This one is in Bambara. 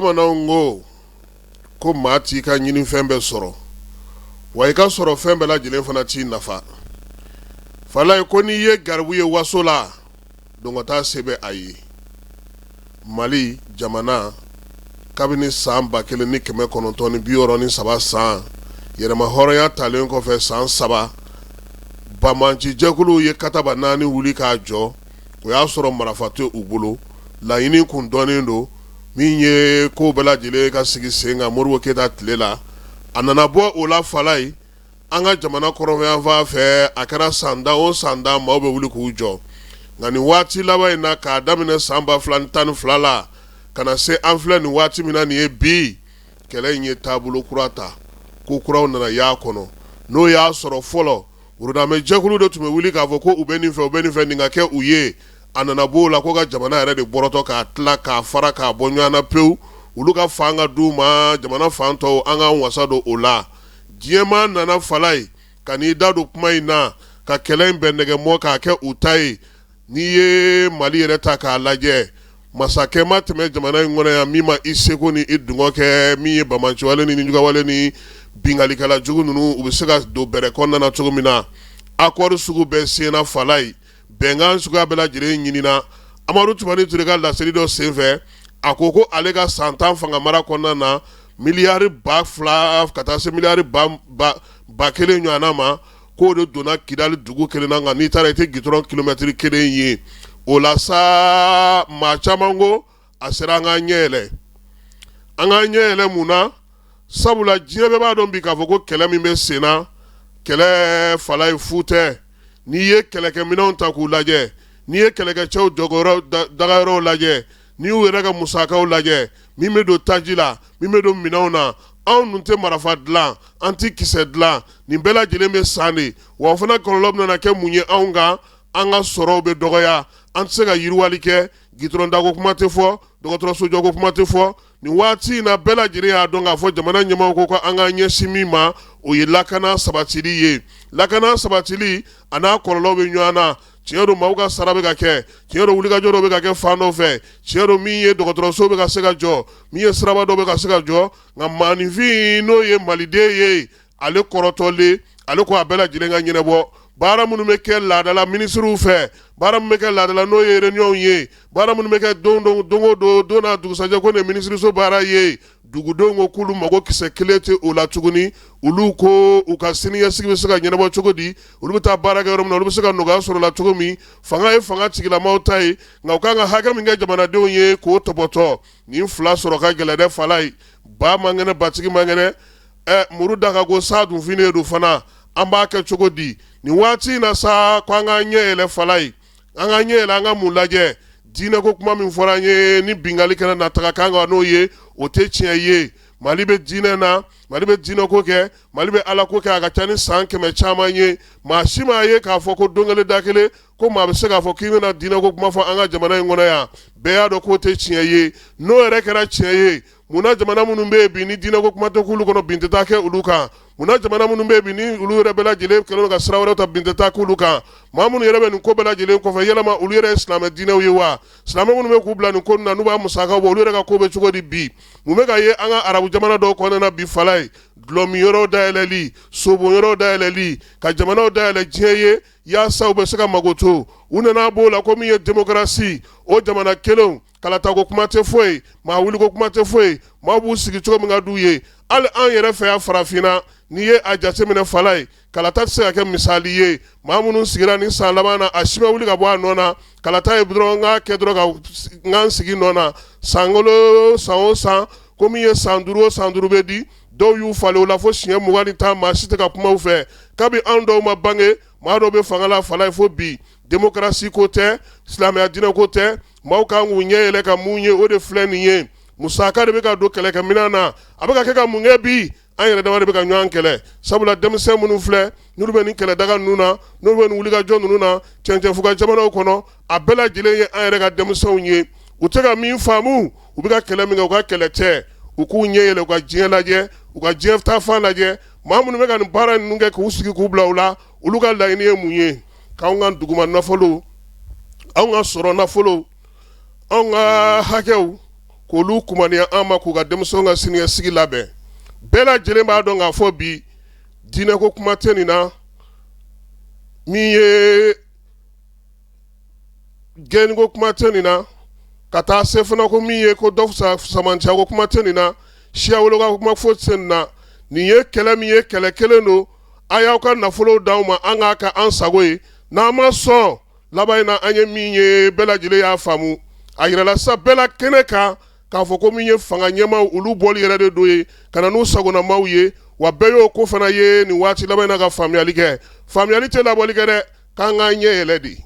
bamananw ko maa t'i ka ɲini fɛn bɛɛ sɔrɔ wa i ka sɔrɔ fɛn bɛɛ lajɛlen fana t'i nafa. Fala ko n'i ye garibu ye waso la dɔngɔta se bɛ a ye. Mali jamana kabini san 1963 san yɛrɛma hɔrɔnya talen kɔfɛ san 3 bamanci jɛkulu ye kataba 4 wuli k'a jɔ. O y'a sɔrɔ marafa tɛ u bolo. Laɲini kun dɔnnen don min ye ko bɛɛ lajɛlen ka sigi sen kan Modibo Keyita tile la. A nana bɔ o la Fala ye an ka jamana kɔrɔnfɛn fɛ a kɛra sanda o sanda maaw bɛ wuli k'u jɔ. Nka nin waati laban in na k'a daminɛ san 2012 la ka na se an filɛ nin waati min na nin ye bi kɛlɛ in ye taabolo kura ta. Ko kuraw nana y'a kɔnɔ. N'o y'a sɔrɔ fɔlɔ Wurudamɛ jɛkulu de tun bɛ wuli k'a fɔ ko u bɛ nin fɛ nin ka kɛ u ye. A nana b'o la ko ka jamana yɛrɛ de bɔrɔtɔ k'a tila k'a fara k'a bɔ ɲɔgɔn na pewu. Olu ka fan ka d'u ma jamana fan tɔw an ka wasa don o la. Diɲɛma nana Fala ye ka n'i da don kuma in na ka kɛlɛ in bɛɛ nɛgɛmɔ k'a kɛ u ta ye. N'i ye Mali yɛrɛ ta k'a lajɛ masakɛ ma tɛmɛ jamana in kɔnɔ yan min ma i seko ni i dungɔ kɛ min ye bamanciwale ni jugawale ni bingalikɛla jugu ninnu u bɛ se ka don bɛrɛ kɔnɔna na cogo min na. Accord sugu bɛɛ senna Fala ye. Bɛnkan suguya bɛɛ lajɛlen ɲinina. Amadu Tumani Ture ka laseli dɔ senfɛ a ko ale ka san 10 fanga mara kɔnɔna na miliyari 2 ka taa se miliyari 1 ɲɔgɔnna ma k'o de donna Kidali dugu kelen na nka n'i taara i tɛ gitɔrɔn kilomɛtiri 1 ye. O la sa maa caman ko a sera an ka ɲɛ yɛlɛ. An ka ɲɛ yɛlɛ mun na? Sabula diɲɛ bɛɛ b'a dɔn bi k'a fɔ ko kɛlɛ min bɛ sen na kɛlɛ Fala ye fu tɛ. N'i ye kɛlɛkɛminɛnw ta k'u lajɛ, n'i ye kɛlɛkɛcɛw dagayɔrɔw lajɛ, n'i y'u yɛrɛ ka musakaw lajɛ, min bɛ don taji la, min bɛ don minɛnw na, anw dun tɛ marifa dilan, an tɛ kisɛ dilan, nin bɛɛ lajɛlen bɛ san de. Wa o fana kɔlɔlɔ bɛna kɛ mun ye anw kan? An ka sɔrɔw bɛ dɔgɔya, an tɛ se ka yiriwali kɛ, gitɔrɔn dako kuma tɛ fɔ, dɔgɔtɔrɔso jɔko kuma tɛ fɔ. Nin waati in na bɛɛ lajɛlen y'a dɔn k'a fɔ jamana ɲɛmaaw ko an ka ɲɛsin min ma o ye lakana sabatili ye. Lakana sabatili a n'a kɔlɔlɔ bɛ ɲɔgɔn na. Tiɲɛ don maaw ka sara bɛ ka kɛ, tiɲɛ don wulikajɔ dɔ bɛ ka kɛ fan dɔ fɛ, tiɲɛ don min ye dɔgɔtɔrɔso bɛ ka se ka jɔ, min ye siraba dɔ bɛ ka se ka jɔ, nka maaninfin n'o ye maliden ye ale kɔrɔtɔlen ale ko a bɛɛ lajɛlen ka ɲɛnabɔ. Baara minnu bɛ kɛ laadala minisiriw fɛ, baara minnu bɛ kɛ laadala n'o ye réunion ye, baara minnu bɛ kɛ don o don n'a dugusajɛ ko nin ye minisiriso baara ye, dugudenw ko k'olu mago kisɛ kelen tɛ o la tuguni. Olu ko u ka siniɲɛsigi bɛ se ka ɲɛnabɔ cogo di, olu bɛ taa baara kɛ yɔrɔ min na olu bɛ se ka nɔgɔya sɔrɔ la cogo min. Fanga ye fanga tigilamaw ta ye nka u kan ka hakɛ min kɛ jamanadenw ye k'o tɔbɔtɔ. Nin fila sɔrɔ ka gɛlɛn dɛ Fala ye. Ba man kɛnɛ batigi man kɛnɛ. Muru daga ko sa dun finen don fana. An b'a kɛ cogo di? Nin waati in na sa ko an ka ɲɛ yɛlɛ Fala ye. An ka ɲɛ yɛlɛ an ka mun lajɛ. Diinɛ ko kuma min fɔra an ye ni bingali kɛnɛ nataga kan ka n'o ye o tɛ tiɲɛ ye. Mali bɛ diinɛ na, Mali bɛ diinɛ ko kɛ, Mali bɛ ala ko kɛ a ka ca ni san 100 caman ye. Maa si m'a ye k'a fɔ ko don kelen da kelen ko maa bɛ se k'a fɔ k'i bɛna diinɛ ko kuma fɔ an ka jamana in kɔnɔ yan. Bɛɛ y'a dɔn k'o tɛ tiɲɛ ye. N'o yɛrɛ kɛra tiɲɛ ye, munna jamana minnu bɛ yen bi ni diinɛ ko kuma tɛ k'olu kɔnɔ bin tɛ taa kɛ olu kan? Munna jamana minnu bɛ yen bi ni olu yɛrɛ bɛɛ lajɛlen kɛlen don ka sira wɛrɛw ta bin tɛ taa k'olu kan? Maa minnu yɛrɛ bɛ nin ko bɛɛ lajɛlen kɔfɛ yalama olu yɛrɛ ye silamɛ diinɛw ye wa? Silamɛ minnu bɛ k'u bila nin ko na n'u b'a musakaw bɔ olu yɛrɛ ka ko bɛ cogo di bi? Mun bɛ ka ye an ka arabu jamana dɔw kɔnɔna na bi Fala ye? Dulɔmi yɔrɔw dayɛlɛli, sobon yɔrɔw dayɛlɛli, ka jamanaw dayɛlɛ diɲɛ ye yaasa u bɛ se ka mago to. U nana b'o la ko min ye démocratie, o jamana kelenw kalatako kuma tɛ foyi, maa wuliko kuma tɛ foyi, maa b'u sigi cogo min ka d'u ye. Hali an yɛrɛ fɛ yan farafinna n'i ye a jateminɛ Fala ye, kalata tɛ se ka kɛ misali ye. Maa minnu sigira nin san laban na a si ma wuli ka bɔ a nɔ na. Kalata ye dɔrɔn n k'a kɛ dɔrɔn ka n ka n sigi nɔ na. San o san ko min ye san 5 o san 5 bɛ di. Dɔw y'u falen o la fo siɲɛ 25 maa si tɛ ka kuma u fɛ. Kabi anw dɔw ma bange maa dɔw bɛ fanga la Fala ye fo bi. Démocratie ko tɛ, silamɛya diinɛ ko tɛ, maaw kan k'u ɲɛ yɛlɛ ka mun ye o de filɛ nin ye. Musaka de bɛ ka don kɛlɛkɛminɛn na, a bɛ ka kɛ ka mun kɛ bi? An yɛrɛ dama de bɛ ka ɲɔgɔn kɛlɛ. Sabula denmisɛn minnu filɛ n'olu bɛ nin kɛlɛdaga ninnu na, n'olu bɛ nin wulikajɔ ninnu na, cɛncɛnfuga jamanaw kɔnɔ, a bɛɛ lajɛlen ye an yɛrɛ ka denmisɛnw ye. U tɛ ka min faamu, u bɛ ka kɛlɛ min kɛ u ka kɛlɛ tɛ. U k'u ɲɛ yɛlɛ u ka diɲɛ lajɛ, u ka diɲɛ taafan lajɛ. Maa minnu bɛ ka nin baara ninnu kɛ k'u sigi k'u bila u la, olu ka laɲini ye mun ye? K'anw ka duguma nafolo, anw ka sɔrɔ nafolo, anw ka hakɛw k'olu kumaniya an ma k'u ka denmisɛnw ka siniɲɛsigi labɛn bɛɛ lajɛlen b'a dɔn k'a fɔ bi diinɛko kuma tɛ nin na min ye gɛnniko kuma tɛ nin na ka taa se fana ko min ye ko dɔ fisa samanciya ko kuma tɛ nin na siya woloka ko kuma foyi tɛ nin na nin ye kɛlɛ min ye kɛlɛ kelen don a y'aw ka nafolo d'anw ma an k'a kɛ an sago ye n'an ma sɔn laban in na an ye min ye bɛɛ lajɛlen y'a faamu a yirala sa bɛɛ la kɛnɛ kan k'a fɔ ko min ye fanga ɲɛmaw olu bɔli yɛrɛ de don ye ka na n'u sagonamaw ye wa bɛɛ y'o ko fana ye nin waati laban in na ka faamuyali kɛ faamuyali tɛ labɔli kɛ dɛ k'an k'an ɲɛ yɛlɛ de